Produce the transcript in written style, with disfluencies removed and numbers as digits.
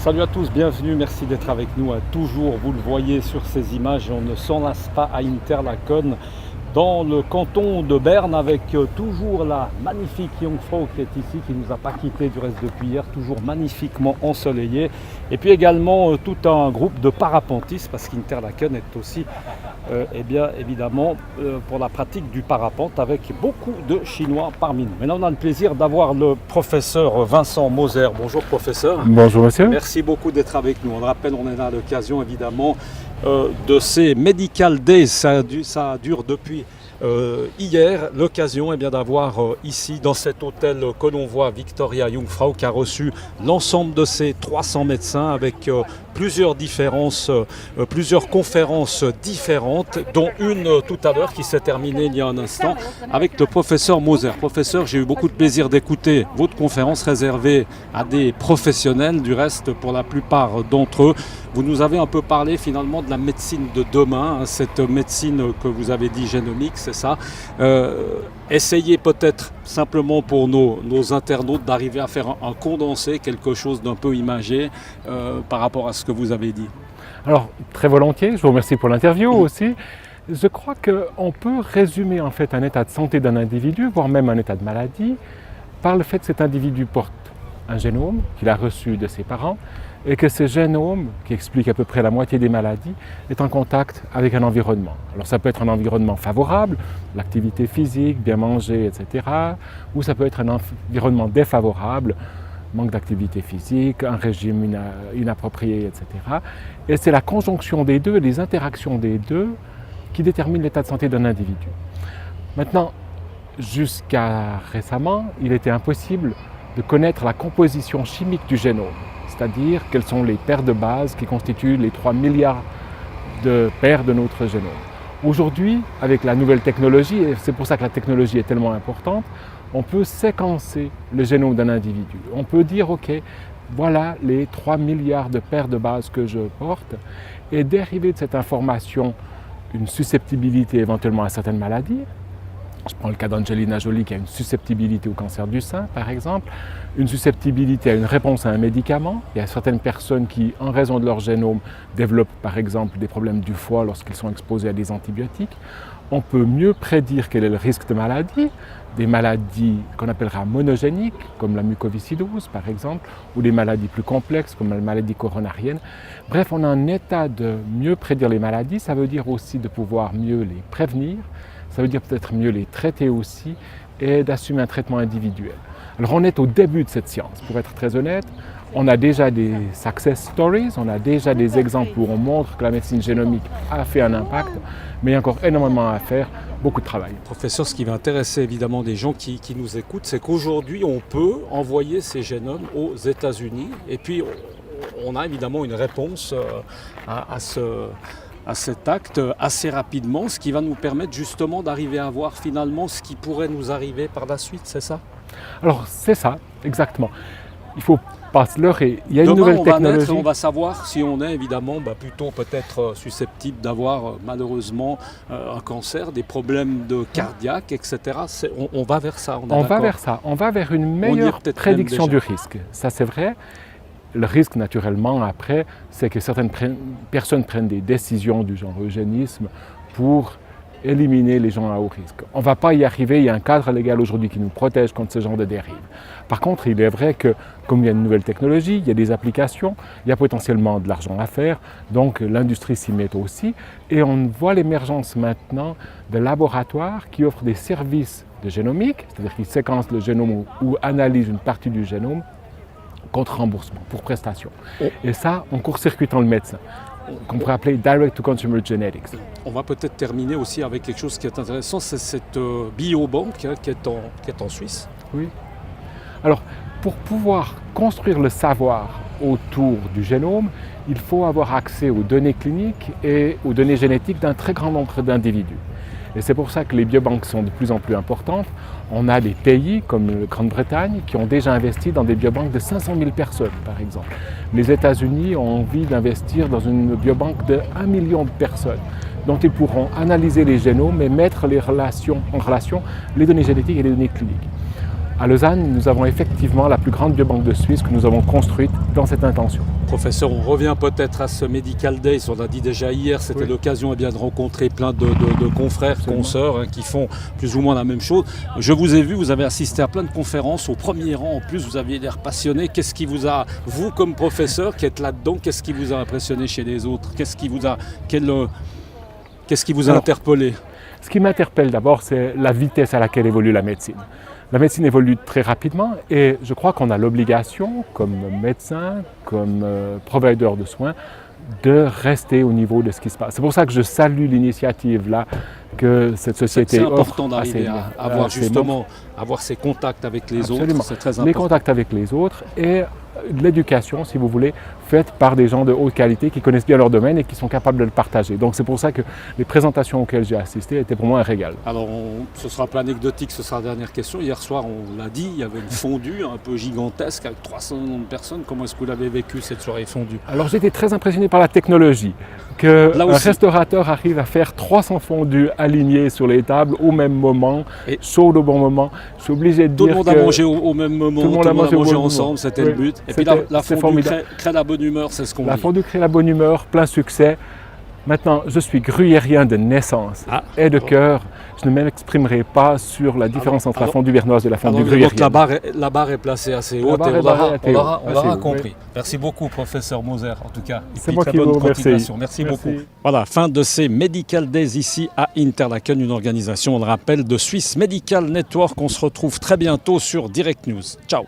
Salut à tous, bienvenue, merci d'être avec nous. Toujours, vous le voyez sur ces images, on ne s'en lasse pas à Interlaken, dans le canton de Berne, avec toujours la magnifique Jungfrau qui est ici, qui ne nous a pas quittés du reste depuis hier, toujours magnifiquement ensoleillé. Et puis également tout un groupe de parapentistes, parce qu'Interlaken est aussi évidemment pour la pratique du parapente, avec beaucoup de Chinois parmi nous. Maintenant, on a le plaisir d'avoir le professeur Vincent Moser. Bonjour professeur. Bonjour monsieur. Merci beaucoup d'être avec nous. On le rappelle, on est à l'occasion évidemment de ces Medical Days. Ça dure depuis hier. L'occasion d'avoir ici, dans cet hôtel que l'on voit, Victoria Jungfrau, qui a reçu l'ensemble de ces 300 médecins avec plusieurs conférences différentes, dont une tout à l'heure qui s'est terminée il y a un instant avec le professeur Moser. Professeur, j'ai eu beaucoup de plaisir d'écouter votre conférence réservée à des professionnels, du reste pour la plupart d'entre eux. Vous nous avez un peu parlé finalement de la médecine de demain, cette médecine que vous avez dit génomique, c'est ça. Essayez peut-être simplement pour nos internautes d'arriver à faire un condensé, quelque chose d'un peu imagé par rapport à ce que vous avez dit. Alors très volontiers, je vous remercie pour l'interview aussi. Je crois qu'on peut résumer en fait un état de santé d'un individu, voire même un état de maladie, par le fait que cet individu porte un génome qu'il a reçu de ses parents et que ce génome, qui explique à peu près la moitié des maladies, est en contact avec un environnement. Alors ça peut être un environnement favorable, l'activité physique, bien manger, etc. Ou ça peut être un environnement défavorable, manque d'activité physique, un régime inapproprié, etc. Et c'est la conjonction des deux, les interactions des deux, qui déterminent l'état de santé d'un individu. Maintenant, jusqu'à récemment, il était impossible de connaître la composition chimique du génome, c'est-à-dire quelles sont les paires de bases qui constituent les 3 milliards de paires de notre génome. Aujourd'hui, avec la nouvelle technologie, et c'est pour ça que la technologie est tellement importante, on peut séquencer le génome d'un individu. On peut dire, ok, voilà les 3 milliards de paires de bases que je porte, et dériver de cette information une susceptibilité éventuellement à certaines maladies. Je prends le cas d'Angelina Jolie qui a une susceptibilité au cancer du sein, par exemple, une susceptibilité à une réponse à un médicament. Il y a certaines personnes qui, en raison de leur génome, développent par exemple des problèmes du foie lorsqu'ils sont exposés à des antibiotiques. On peut mieux prédire quel est le risque de maladie, des maladies qu'on appellera monogéniques, comme la mucoviscidose par exemple, ou des maladies plus complexes comme la maladie coronarienne. Bref, on a un état de mieux prédire les maladies, ça veut dire aussi de pouvoir mieux les prévenir. Ça veut dire peut-être mieux les traiter aussi et d'assumer un traitement individuel. Alors on est au début de cette science, pour être très honnête. On a déjà des success stories, on a déjà des exemples où on montre que la médecine génomique a fait un impact, mais il y a encore énormément à faire, beaucoup de travail. Professeur, ce qui va intéresser évidemment des gens qui nous écoutent, c'est qu'aujourd'hui on peut envoyer ces génomes aux États-Unis et puis on a évidemment une réponse à cet acte assez rapidement, ce qui va nous permettre justement d'arriver à voir finalement ce qui pourrait nous arriver par la suite, c'est ça? Alors c'est ça, exactement. Il ne faut pas se leurrer. Il y a une nouvelle technologie. On va savoir si on est évidemment plutôt peut-être susceptible d'avoir malheureusement un cancer, des problèmes cardiaques, etc. On va vers ça, on va vers ça, on va vers une meilleure prédiction du risque. Ça c'est vrai. Le risque, naturellement, après, c'est que certaines personnes prennent des décisions du genre eugénisme pour éliminer les gens à haut risque. On ne va pas y arriver, il y a un cadre légal aujourd'hui qui nous protège contre ce genre de dérive. Par contre, il est vrai que, comme il y a une nouvelle technologie, il y a des applications, il y a potentiellement de l'argent à faire, donc l'industrie s'y met aussi. Et on voit l'émergence maintenant de laboratoires qui offrent des services de génomique, c'est-à-dire qu'ils séquencent le génome ou analysent une partie du génome, contre remboursement, pour prestation. Et ça, en court-circuitant le médecin, qu'on pourrait appeler Direct-to-Consumer Genetics. On va peut-être terminer aussi avec quelque chose qui est intéressant, c'est cette biobanque qui est en Suisse. Oui. Alors, pour pouvoir construire le savoir autour du génome, il faut avoir accès aux données cliniques et aux données génétiques d'un très grand nombre d'individus. Et c'est pour ça que les biobanques sont de plus en plus importantes. On a des pays comme la Grande-Bretagne qui ont déjà investi dans des biobanques de 500 000 personnes, par exemple. Les États-Unis ont envie d'investir dans une biobanque de 1 million de personnes, dont ils pourront analyser les génomes et mettre en relation les données génétiques et les données cliniques. À Lausanne, nous avons effectivement la plus grande biobanque de Suisse que nous avons construite dans cette intention. Professeur, on revient peut-être à ce Medical Days, on l'a dit déjà hier, c'était l'occasion de rencontrer plein de confrères, consoeurs qui font plus ou moins la même chose. Je vous ai vu, vous avez assisté à plein de conférences, au premier rang en plus, vous aviez l'air passionné. Qu'est-ce qui vous a, vous comme professeur qui êtes là-dedans, qu'est-ce qui vous a impressionné chez les autres? Qu'est-ce qui vous a interpellé? Ce qui m'interpelle d'abord, c'est la vitesse à laquelle évolue la médecine. La médecine évolue très rapidement et je crois qu'on a l'obligation, comme médecin, comme provider de soins, de rester au niveau de ce qui se passe. C'est pour ça que je salue l'initiative là que cette société offre. C'est important d'arriver à avoir justement avoir ces contacts avec les autres, c'est très important. Les contacts avec les autres et l'éducation, si vous voulez, faite par des gens de haute qualité qui connaissent bien leur domaine et qui sont capables de le partager. Donc c'est pour ça que les présentations auxquelles j'ai assisté étaient pour moi un régal. Alors ce sera un peu anecdotique, ce sera la dernière question. Hier soir, on l'a dit, il y avait une fondue un peu gigantesque avec 300 personnes. Comment est-ce que vous l'avez vécu cette soirée fondue? Alors j'ai été très impressionné par la technologie. Qu'un restaurateur arrive à faire 300 fondues alignées sur les tables au même moment, chaudes au bon moment. Je suis obligé de dire que... Tout le monde a mangé au même moment, tout le monde a mangé ensemble, c'était le but. Et puis la fondue crée la bonne humeur, c'est ce qu'on dit. La fondue crée la bonne humeur, plein succès. Maintenant, je suis gruyérien de naissance et de cœur. Je ne m'exprimerai pas sur la différence entre la fondue bernoise et la fondue gruyérienne. Donc la barre est placée assez haute et on l'aura compris. Merci beaucoup, professeur Moser, en tout cas. C'est moi qui vous remercie. Merci beaucoup. Voilà, fin de ces Medical Days ici à Interlaken, une organisation, on le rappelle, de Swiss Medical Network. On se retrouve très bientôt sur Direct News. Ciao.